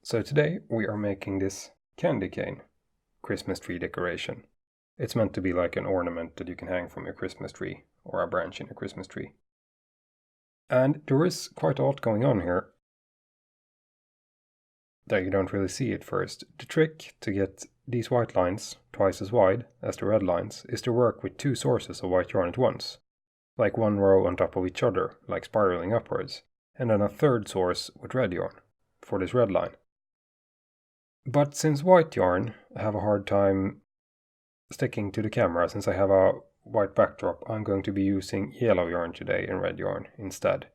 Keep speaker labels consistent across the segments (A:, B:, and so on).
A: So today we are making this candy cane Christmas tree decoration. It's meant to be like an ornament that you can hang from your Christmas tree or a branch in a Christmas tree. And there is quite a lot going on here that you don't really see at first. The trick to get these white lines twice as wide as the red lines is to work with two sources of white yarn at once, like one row on top of each other, like spiraling upwards, and then a third source with red yarn for this red line. But since white yarn, I have a hard time sticking to the camera. Since I have a white backdrop, I'm going to be using yellow yarn today and red yarn instead.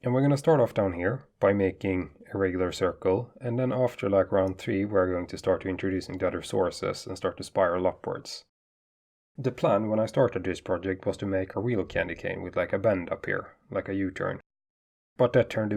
A: And we're going to start off down here by making a regular circle, and then after like round 3 we're going to start introducing the other sources and start to spiral upwards. The plan when I started this project was to make a real candy cane with like a bend up here, like a U-turn. But that turned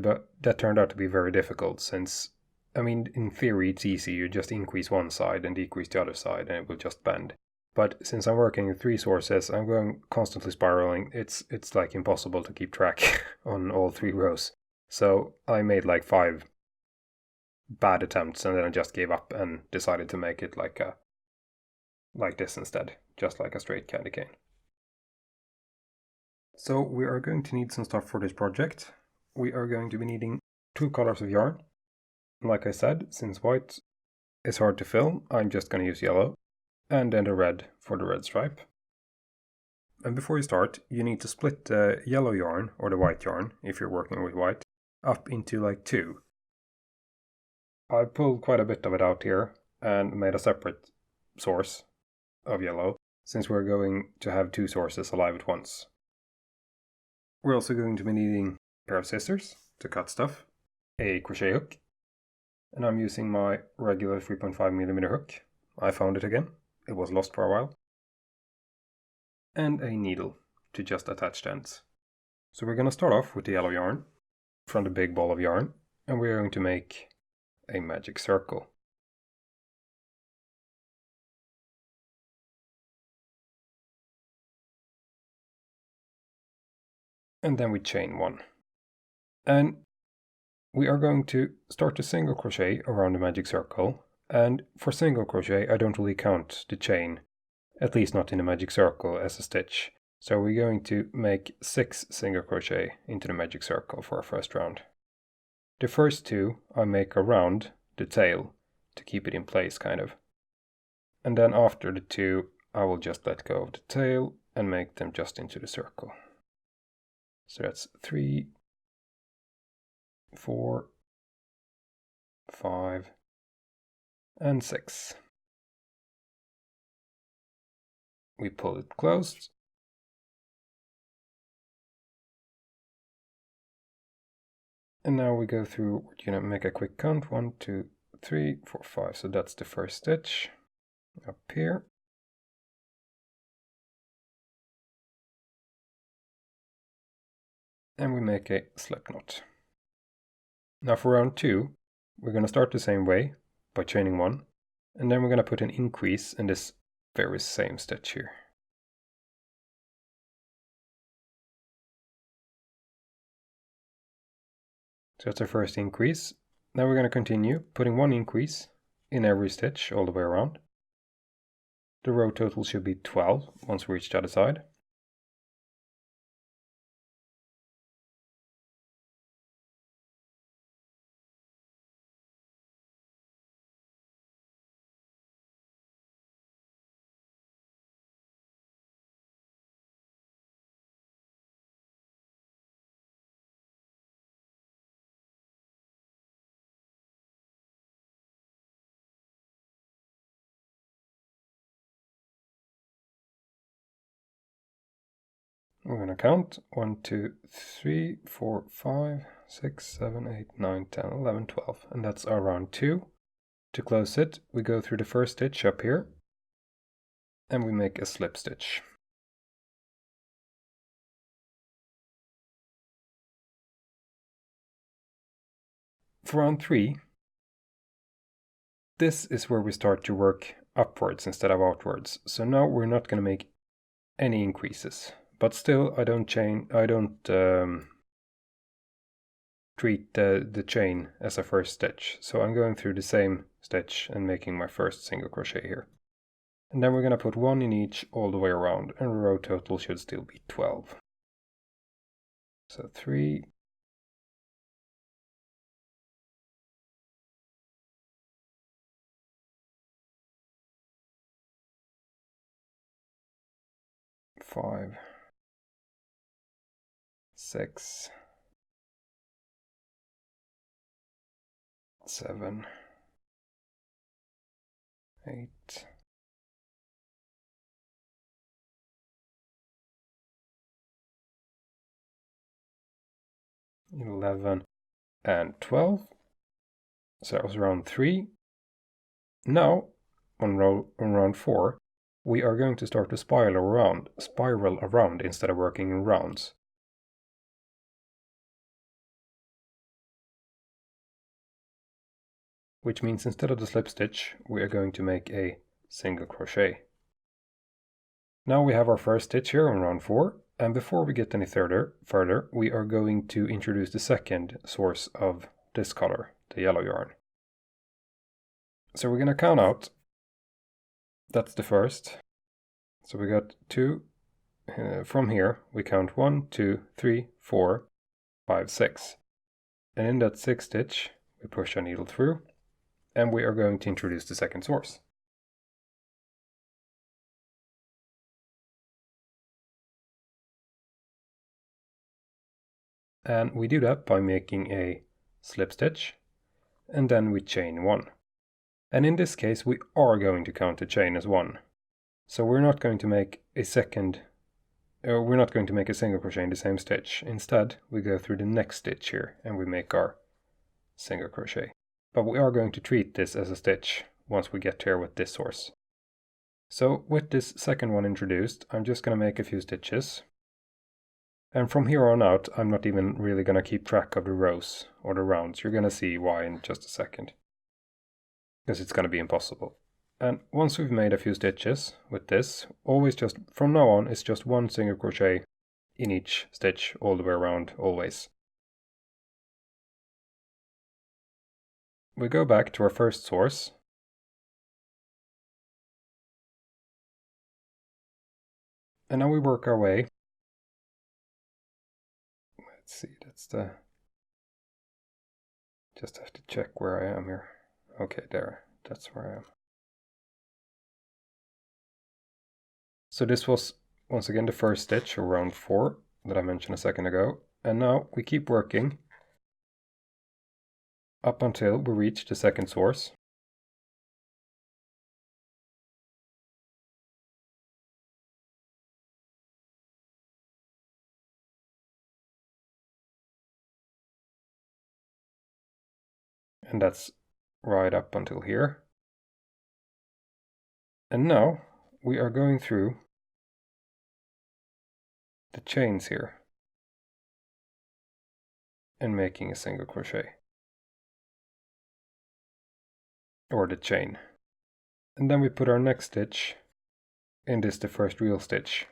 A: out to be very difficult since, I mean, in theory it's easy, you just increase one side and decrease the other side and it will just bend. But since I'm working with 3 sources, I'm going constantly spiraling, it's like impossible to keep track on all 3 rows. So I made like 5 bad attempts and then I just gave up and decided to make it like this instead, just like a straight candy cane. So we are going to need some stuff for this project. We are going to be needing 2 colors of yarn. Like I said, since white is hard to fill, I'm just going to use yellow, and then the red for the red stripe. And before you start, you need to split the yellow yarn, or the white yarn, if you're working with white, up into like 2. I pulled quite a bit of it out here, and made a separate source of yellow, since we're going to have 2 sources alive at once. We're also going to be needing a pair of scissors to cut stuff, a crochet hook, and I'm using my regular 3.5mm hook. I found it again, it was lost for a while. And a needle to just attach the ends. So we're going to start off with the yellow yarn from the big ball of yarn, and we're going to make a magic circle. And then we chain 1. And we are going to start to single crochet around the magic circle, and for single crochet I don't really count the chain, at least not in the magic circle, as a stitch. So we're going to make 6 single crochet into the magic circle for our first round. The first 2 I make around the tail to keep it in place kind of. And then after the 2 I will just let go of the tail and make them just into the circle. So that's 3, 4, 5, and 6. We pull it closed. And now we go through, we're going to make a quick count, 1, 2, 3, 4, 5. So that's the first stitch up here. And we make a slip knot. Now for round 2, we're going to start the same way by chaining 1, and then we're going to put an increase in this very same stitch here. So that's our first increase. Now we're going to continue putting 1 increase in every stitch all the way around. The row total should be 12 once we reach the other side. We're going to count 1, 2, 3, 4, 5, 6, 7, 8, 9, 10, 11, 12, and that's our round 2. To close it, we go through the first stitch up here, and we make a slip stitch. For round 3, this is where we start to work upwards instead of outwards. So now we're not going to make any increases. But still, I don't treat the chain as a first stitch. So I'm going through the same stitch and making my first single crochet here. And then we're going to put 1 in each all the way around, and the row total should still be 12. So 3, 5, 6, 7, 8, 11, and 12. So that was round 3. Now, on round 4, we are going to start to spiral around instead of working in rounds. Which means instead of the slip stitch, we are going to make a single crochet. Now we have our first stitch here on round 4, and before we get any further, we are going to introduce the second source of this color, the yellow yarn. So we're going to count out. That's the first. So we got 2. From here, we count 1, 2, 3, 4, 5, 6. And in that 6th stitch, we push our needle through, and we are going to introduce the second source. And we do that by making a slip stitch, and then we chain 1. And in this case, we are going to count the chain as 1. So we're not going to make a single crochet in the same stitch. Instead, we go through the next stitch here and we make our single crochet. But we are going to treat this as a stitch once we get here with this source. So with this second one introduced, I'm just going to make a few stitches. And from here on out, I'm not even really going to keep track of the rows or the rounds. You're going to see why in just a second, because it's going to be impossible. And once we've made a few stitches with this, always just, from now on, it's just 1 single crochet in each stitch all the way around, always. We go back to our first source. And now we work our way. Let's see, just have to check where I am here. Okay, there, that's where I am. So this was once again the first stitch of round 4 that I mentioned a second ago. And now we keep working up until we reach the second source. And that's right up until here. And now we are going through the chains here and making a single crochet, or the chain. And then we put our next stitch in this, the first real stitch.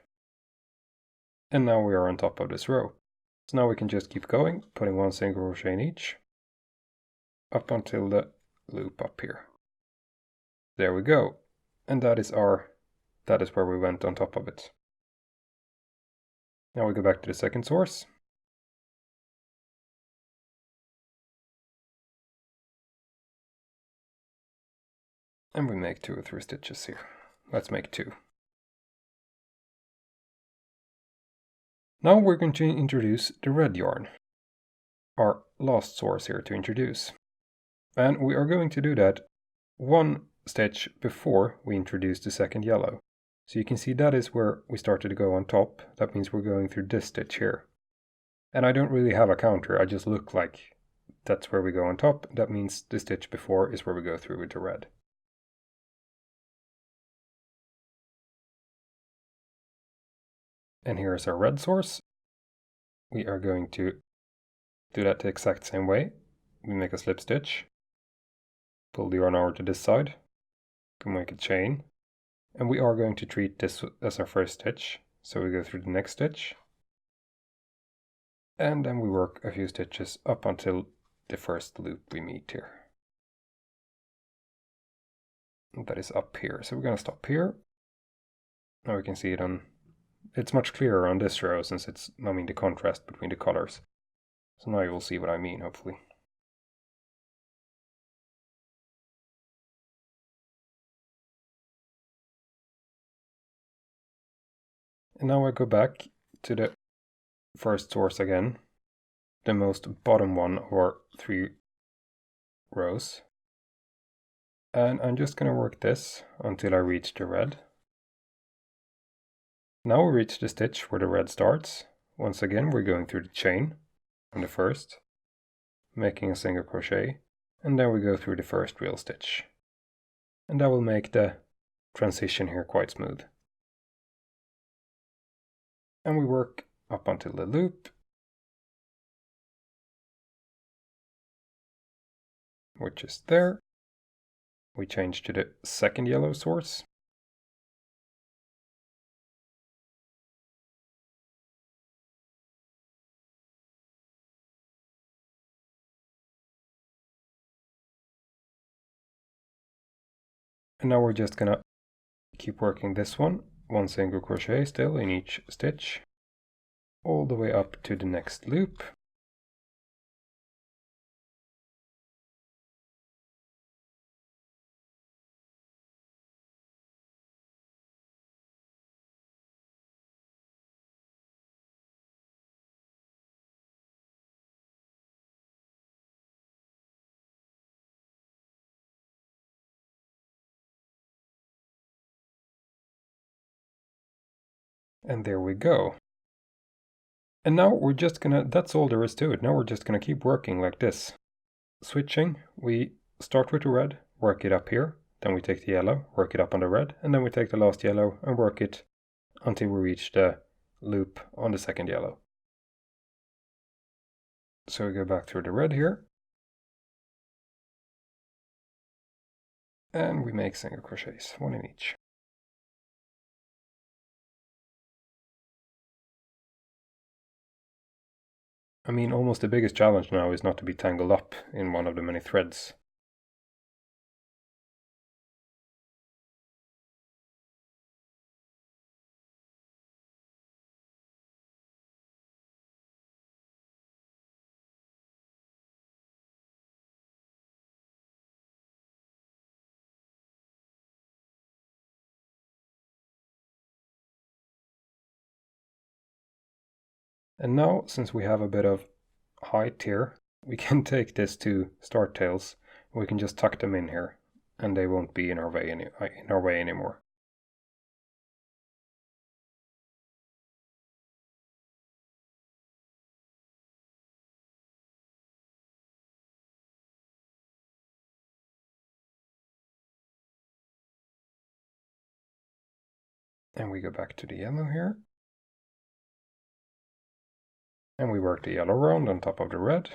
A: And now we are on top of this row. So now we can just keep going, putting 1 single crochet in each, up until the loop up here. There we go. And that is where we went on top of it. Now we go back to the second source. And we make 2 or 3 stitches here. Let's make 2. Now we're going to introduce the red yarn, our last source here to introduce. And we are going to do that 1 stitch before we introduce the second yellow. So you can see that is where we started to go on top. That means we're going through this stitch here. And I don't really have a counter, I just look like that's where we go on top. That means the stitch before is where we go through with the red. And here is our red source. We are going to do that the exact same way. We make a slip stitch, pull the yarn over to this side, can make a chain, and we are going to treat this as our first stitch. So we go through the next stitch, And then we work a few stitches up until the first loop we meet here. And that is up here. So we're going to stop here. Now we can see it on, it's much clearer on this row since it's, the contrast between the colors. So now you will see what I mean, hopefully. And now I go back to the first source again, the most bottom one or 3 rows. And I'm just going to work this until I reach the red. Now we reach the stitch where the red starts. Once again, we're going through the chain on the first, making a single crochet, and then we go through the first real stitch. And that will make the transition here quite smooth. And we work up until the loop, which is there. We change to the second yellow source. And now we're just gonna keep working this one single crochet still in each stitch, all the way up to the next loop. And there we go. And now we're just gonna, that's all there is to it. Now we're just gonna keep working like this. Switching, we start with the red, work it up here, then we take the yellow, work it up on the red, and then we take the last yellow and work it until we reach the loop on the second yellow. So we go back through the red here, and we make single crochets, 1 in each. Almost the biggest challenge now is not to be tangled up in one of the many threads. And now, since we have a bit of height here, we can take this to start tails. We can just tuck them in here, and they won't be in our way anymore. And we go back to the yellow here. And we work the yellow round on top of the red.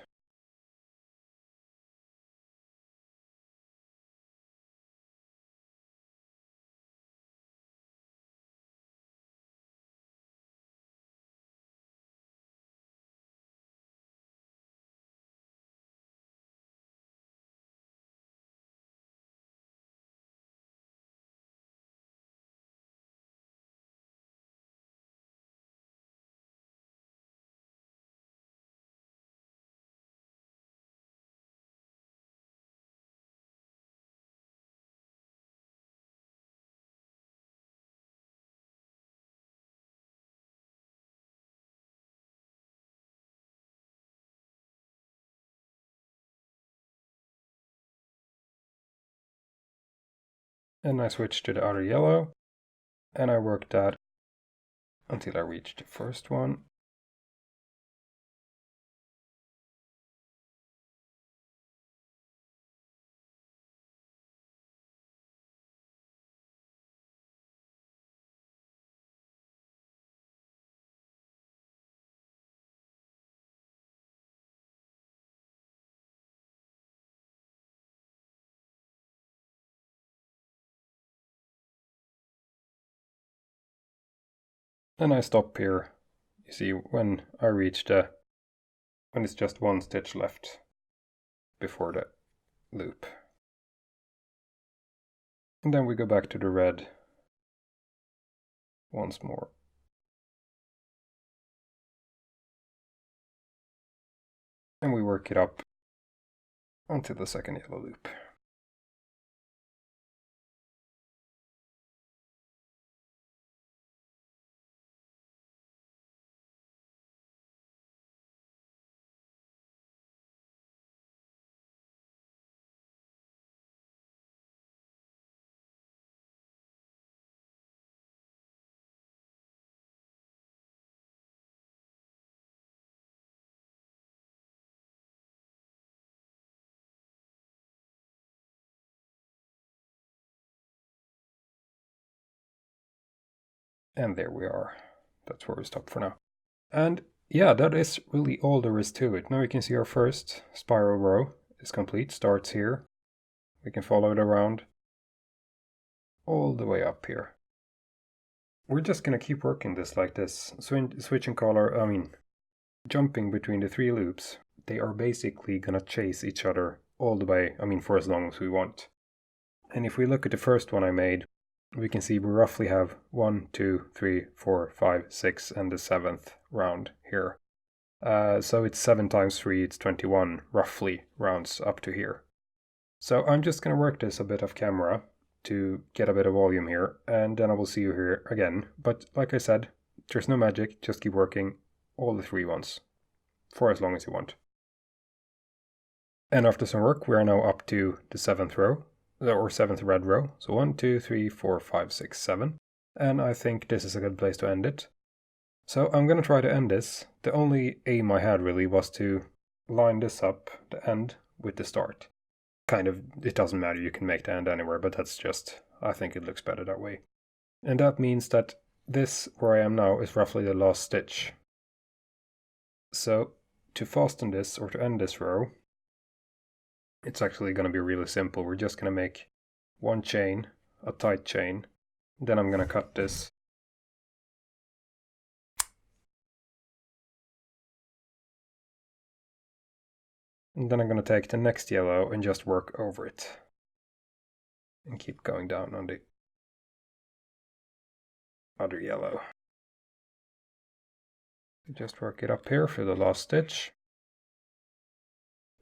A: And I switch to the other yellow, and I work that until I reach the first one. And I stop here. You see, when I reach the And it's just one stitch left before the loop. And then we go back to the red once more. And we work it up onto the second yellow loop. And there we are. That's where we stop for now. And yeah, that is really all there is to it. Now you can see our first spiral row is complete. Starts here. We can follow it around all the way up here. We're just gonna keep working this like this. Switching color, jumping between the 3 loops. They are basically gonna chase each other all the way, for as long as we want. And if we look at the first one I made, we can see we roughly have 1, 2, 3, 4, 5, 6, and the 7th round here. So it's 7 times 3, it's 21, roughly, rounds up to here. So I'm just going to work this a bit off camera to get a bit of volume here, and then I will see you here again. But like I said, there's no magic, just keep working all the 3 ones, for as long as you want. And after some work, we are now up to the 7th row, or 7th red row. So 1, 2, 3, 4, 5, 6, 7. And I think this is a good place to end it. So I'm going to try to end this. The only aim I had really was to line this up, the end, with the start. Kind of, it doesn't matter, you can make the end anywhere, but that's just, I think it looks better that way. And that means that this, where I am now, is roughly the last stitch. So to fasten this, or to end this row, it's actually going to be really simple. We're just going to make 1 chain, a tight chain, then I'm going to cut this. And then I'm going to take the next yellow and just work over it. And keep going down on the other yellow. Just work it up here for the last stitch.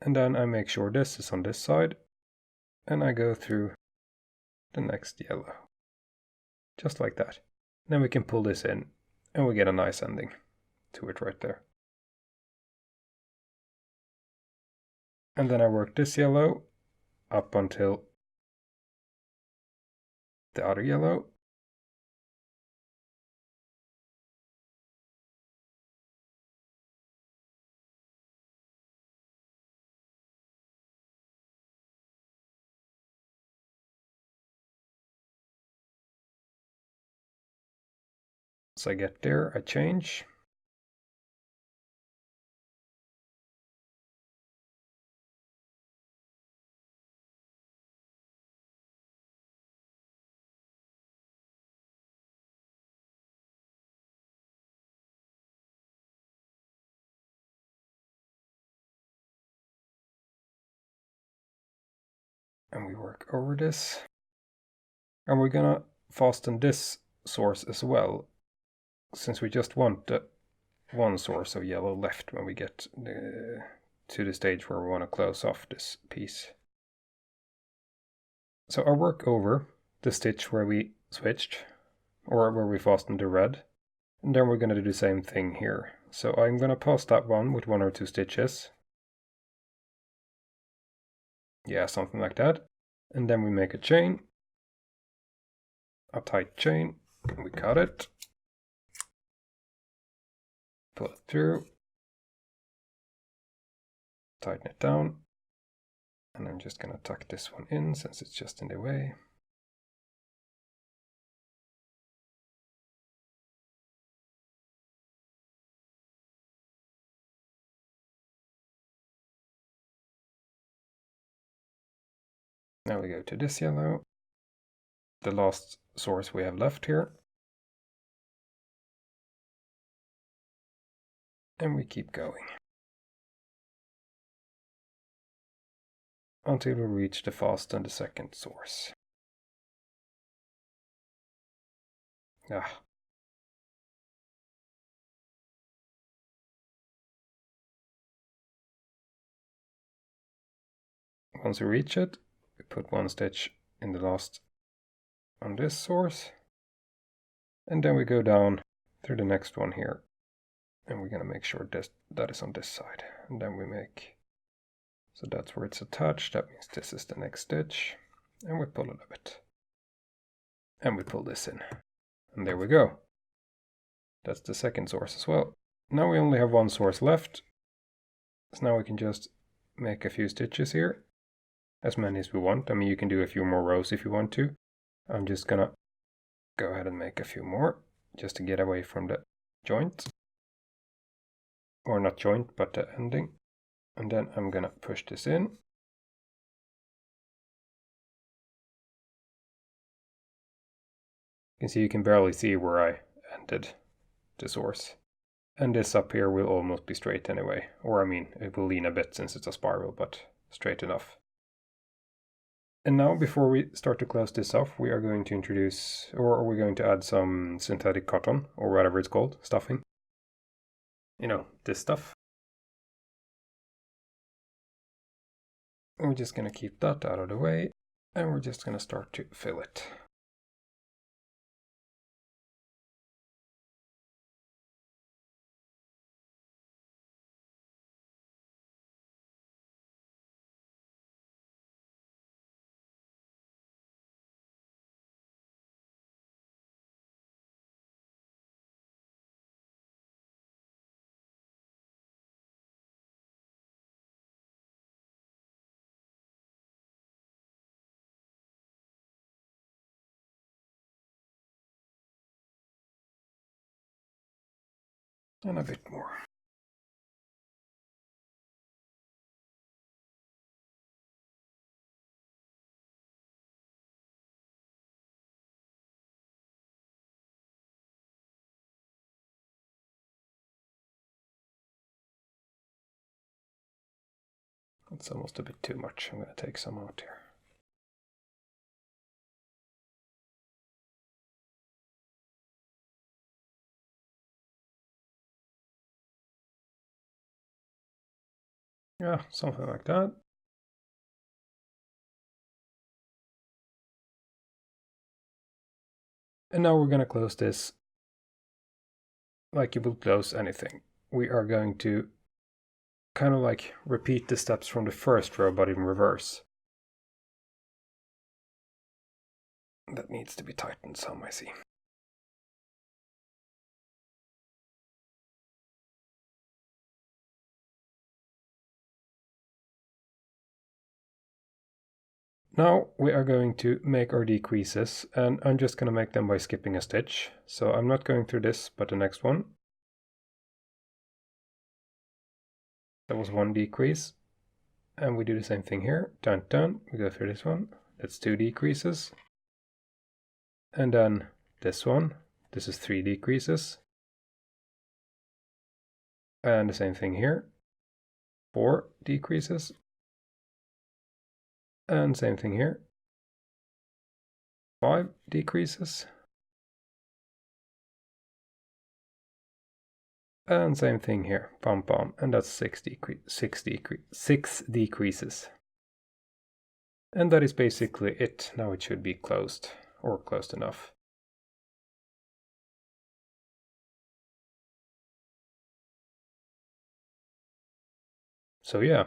A: And then I make sure this is on this side. And I go through the next yellow. Just like that. Then we can pull this in and we get a nice ending to it right there. And then I work this yellow up until the other yellow. So I get there, I change. And we work over this. And we're gonna fasten this source as well, since we just want the 1 source of yellow left when we get to the stage where we want to close off this piece. So I'll work over the stitch where we switched, or where we fastened the red, and then we're going to do the same thing here. So I'm going to pass that one with 1 or 2 stitches. Yeah, something like that. And then we make a chain, a tight chain, and we cut it, pull it through, tighten it down, and I'm just going to tuck this one in since it's just in the way. Now we go to this yellow, the last source we have left here. And we keep going. until we reach the fast and the second source. Once we reach it, we put one stitch in the last on this source, and then we go down through the next one here, and we're going to make sure that is on this side, and then we make, so that's where it's attached. That means this is the next stitch, and we pull a little bit, and we pull this in, and there we go. That's the second source as well. Now we only have one source left, so now we can just make a few stitches here, as many as we want. I mean, you can do a few more rows if you want to. I'm just gonna go ahead and make a few more, just to get away from the joint. Or not joint, but the ending. And then I'm gonna push this in. You can see you can barely see where I ended the source. And this up here will almost be straight anyway. Or I mean, it will lean a bit since it's a spiral, but straight enough. And now, before we start to close this off, we are going to introduce, or we're going to add some synthetic cotton, or whatever it's called, stuffing. You know, this stuff. And we're just going to keep that out of the way, and we're just going to start to fill it. And a bit more. It's almost a bit too much. I'm going to take some out here. Yeah, something like that. And now we're going to close this like you would close anything. We are going to kind of like repeat the steps from the first row, but in reverse. That needs to be tightened some, I see. Now we are going to make our decreases, and I'm just going to make them by skipping a stitch. So I'm not going through this, but the next one. That was one decrease. And we do the same thing here. Dun dun, we go through this one. That's two decreases. And then this one. This is three decreases. And the same thing here. Four decreases. And same thing here. 5 decreases. And same thing here. Pom pom. And that's 6 decreases. And that is basically it. Now it should be closed, or closed enough. So yeah,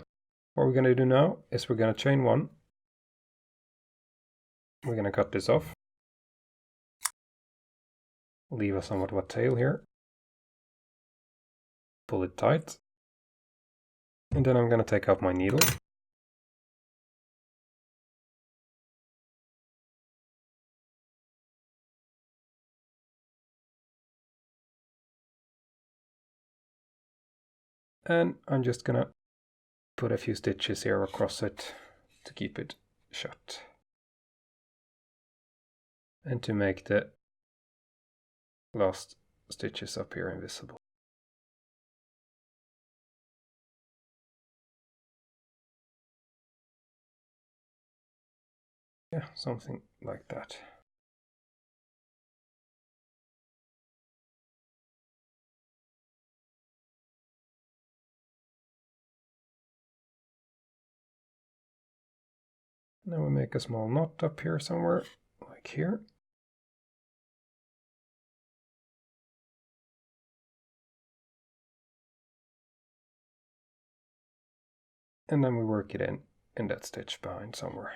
A: what we're going to do now is we're going to chain one. We're going to cut this off. Leave a somewhat wet tail here. Pull it tight. And then I'm going to take out my needle. And I'm just going to put a few stitches here across it to keep it shut. And to make the last stitches up here invisible. Yeah, something like that. Now we make a small knot up here somewhere, like here. And then we work it in that stitch behind somewhere.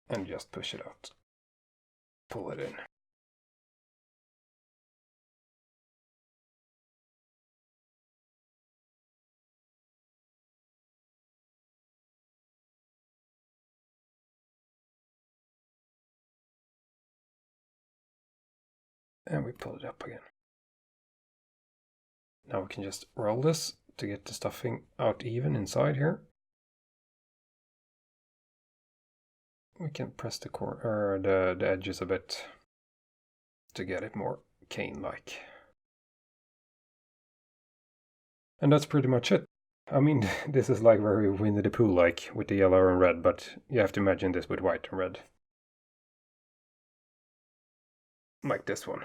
A: And just push it out. Pull it in. And we pull it up again. Now we can just roll this to get the stuffing out even inside here. We can press the the edges a bit to get it more cane-like. And that's pretty much it. I mean, this is like very Winnie the Pooh-like with the yellow and red, but you have to imagine this with white and red. Like this one.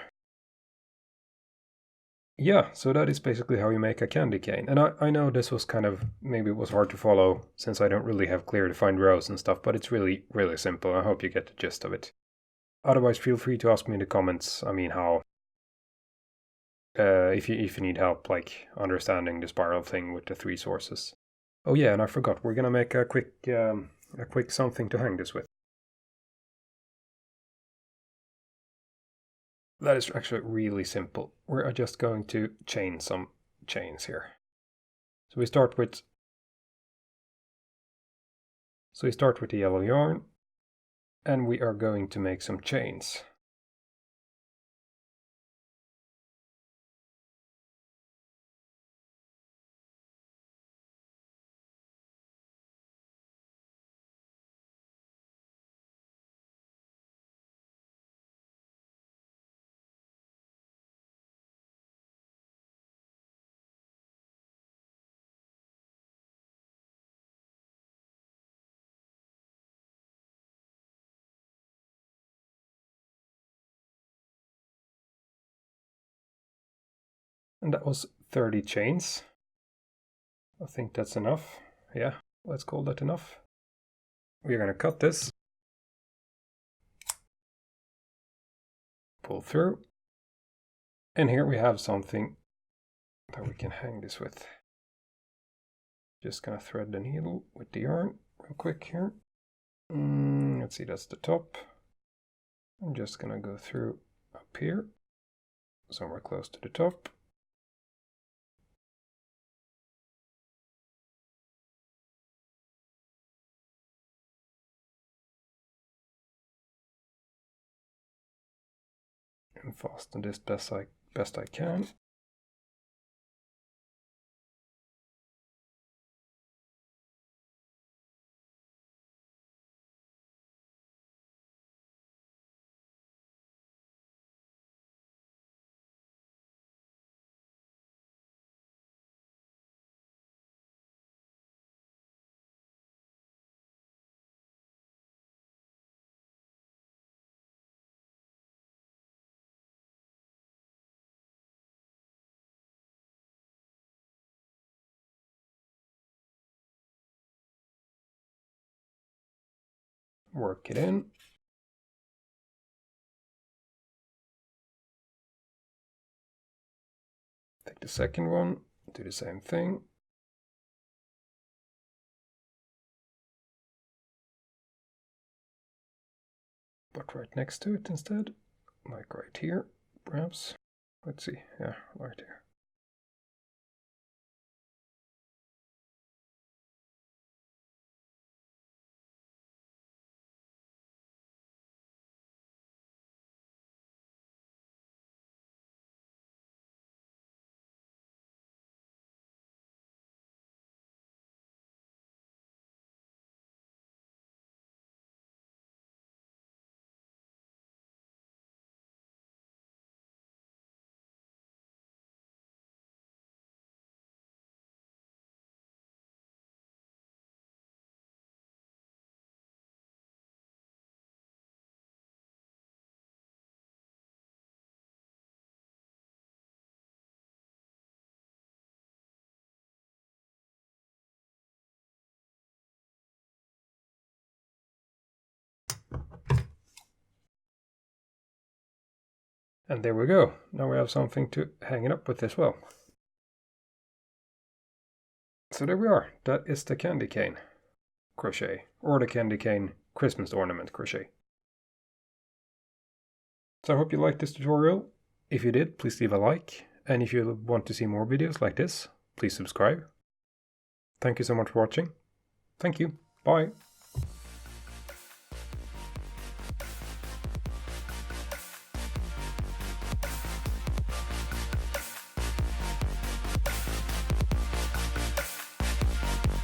A: Yeah, so that is basically how you make a candy cane. And I know this was kind of, maybe it was hard to follow since I don't really have clear defined rows and stuff, but it's really, really simple. I hope you get the gist of it. Otherwise, feel free to ask me in the comments, I mean, how, if you need help, like understanding the spiral thing with the 3 sources. Oh yeah, and I forgot, we're gonna make a quick something to hang this with. That is actually really simple. We're just going to chain some chains here. So we start with the yellow yarn, and we are going to make some chains. And that was 30 chains. I think that's enough. Yeah, let's call that enough. We're going to cut this, pull through, and here we have something that we can hang this with. Just going to thread the needle with the yarn real quick here. Let's see, that's the top. I'm just going to go through up here, somewhere close to the top. And fasten this best I can. Work it in. Take the second one, do the same thing. But right next to it instead, like right here, perhaps. Let's see, yeah, right here. And there we go. Now we have something to hang it up with as well. So there we are. That is the candy cane crochet, or the candy cane Christmas ornament crochet. So I hope you liked this tutorial. If you did, please leave a like. And if you want to see more videos like this, please subscribe. Thank you so much for watching. Thank you. Bye.